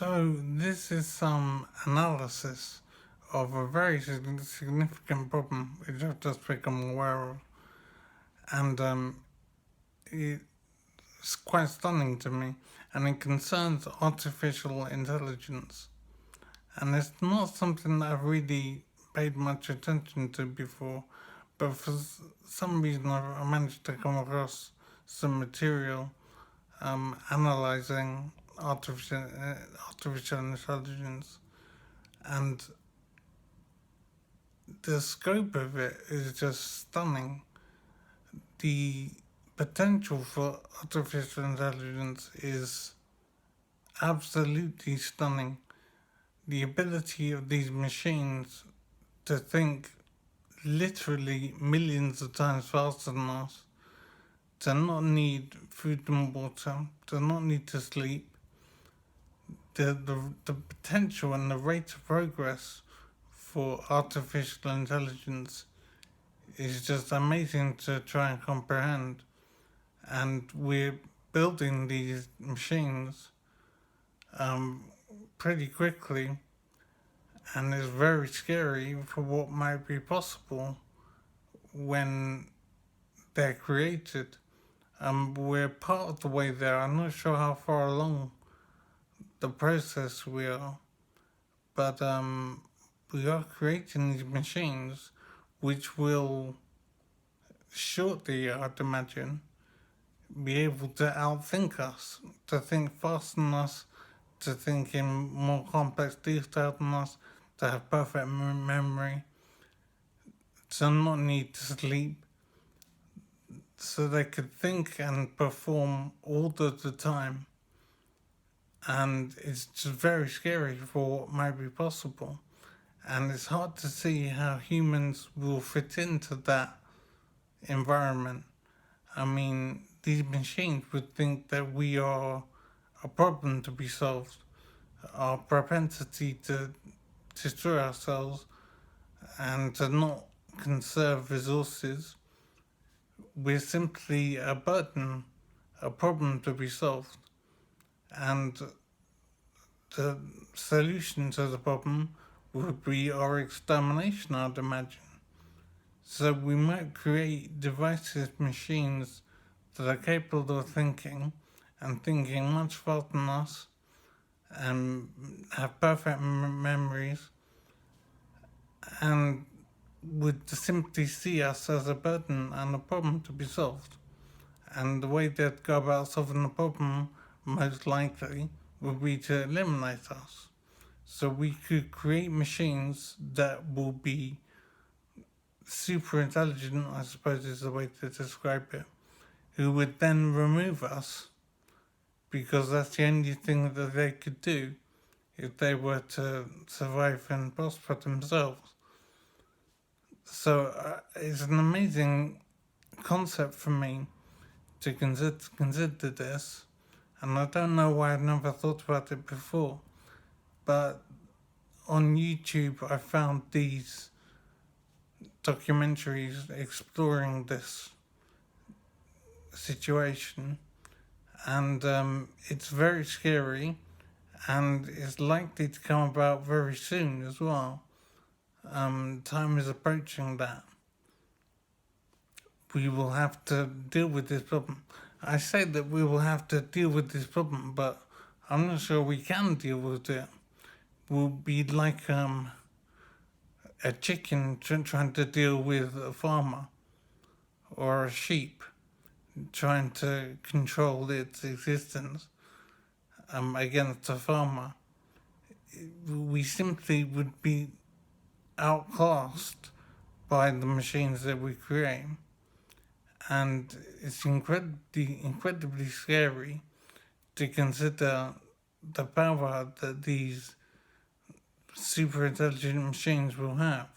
So this is some analysis of a very significant problem which I've just become aware of, and it's quite stunning to me, and it concerns artificial intelligence, and it's not something that I've really paid much attention to before, but for some reason I managed to come across some material analyzing artificial intelligence, and the scope of it is just stunning. The potential for artificial intelligence is absolutely stunning. The ability of these machines to think literally millions of times faster than us, to not need food and water, to not need to sleep, the potential and the rate of progress for artificial intelligence is just amazing to try and comprehend. And we're building these machines um, pretty quickly, and it's very scary for what might be possible when they're created. We're part of the way there. I'm not sure how far along the process we are, but we are creating these machines which will shortly, I'd imagine, be able to outthink us, to think faster than us, to think in more complex detail than us, to have perfect memory, to not need to sleep, so they could think and perform all of the time. And it's just very scary for what might be possible. And it's hard to see how humans will fit into that environment. I mean, these machines would think that we are a problem to be solved. Our propensity to destroy ourselves and to not conserve resources, we're simply a burden, a problem to be solved. And the solution to the problem would be our extermination, I'd imagine. So we might create devices, machines that are capable of thinking and thinking much faster than us and have perfect memories and would simply see us as a burden and a problem to be solved. And the way they'd go about solving the problem, most likely, would be to eliminate us. So we could create machines that will be super intelligent, I suppose is the way to describe it, who would then remove us because that's the only thing that they could do if they were to survive and prosper themselves. So it's an amazing concept for me to consider this, and I don't know why I've never thought about it before, but on YouTube I found these documentaries exploring this situation, and it's very scary, and it's likely to come about very soon as well. Time is approaching that we will have to deal with this problem. I say that we will have to deal with this problem, but I'm not sure we can deal with it. We'll be like a chicken trying to deal with a farmer, or a sheep trying to control its existence against a farmer. We simply would be outclassed by the machines that we create. And it's incredibly scary to consider the power that these super intelligent machines will have.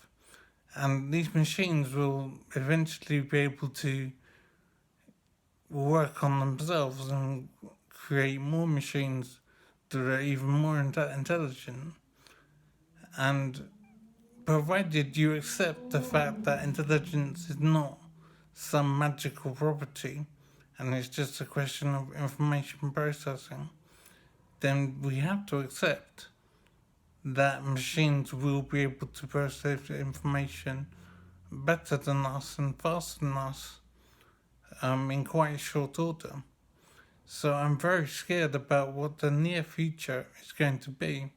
And these machines will eventually be able to work on themselves and create more machines that are even more intelligent. And provided you accept the fact that intelligence is not some magical property and it's just a question of information processing, then we have to accept that machines will be able to process the information better than us and faster than us in quite short order. So I'm very scared about what the near future is going to be.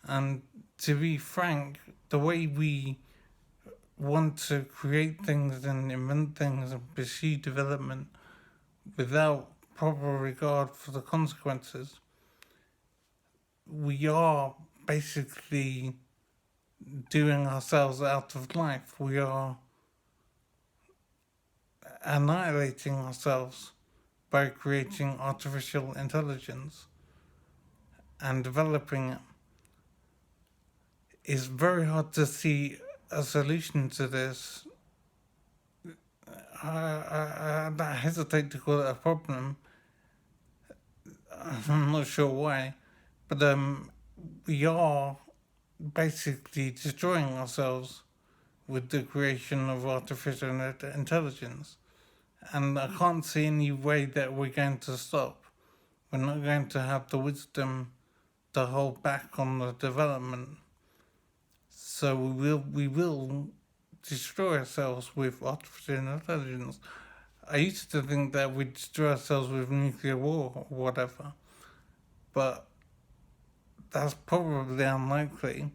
And to be frank, the way we want to create things and invent things and pursue development without proper regard for the consequences, we are basically doing ourselves out of life. We are annihilating ourselves by creating artificial intelligence and developing it. It's very hard to see a solution to this. I hesitate to call it a problem. I'm not sure why, but we are basically destroying ourselves with the creation of artificial intelligence. And I can't see any way that we're going to stop. We're not going to have the wisdom to hold back on the development. So we will destroy ourselves with artificial intelligence. I used to think that we'd destroy ourselves with nuclear war or whatever, but that's probably unlikely.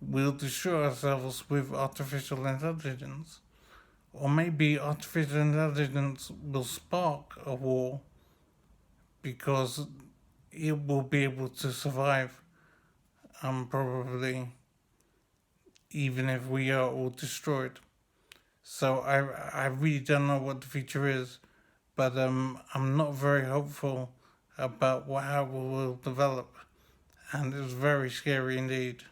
We'll destroy ourselves with artificial intelligence. Or maybe artificial intelligence will spark a war because it will be able to survive, probably, even if we are all destroyed. So I really don't know what the future is, but I'm not very hopeful about how it will develop, and it's very scary indeed.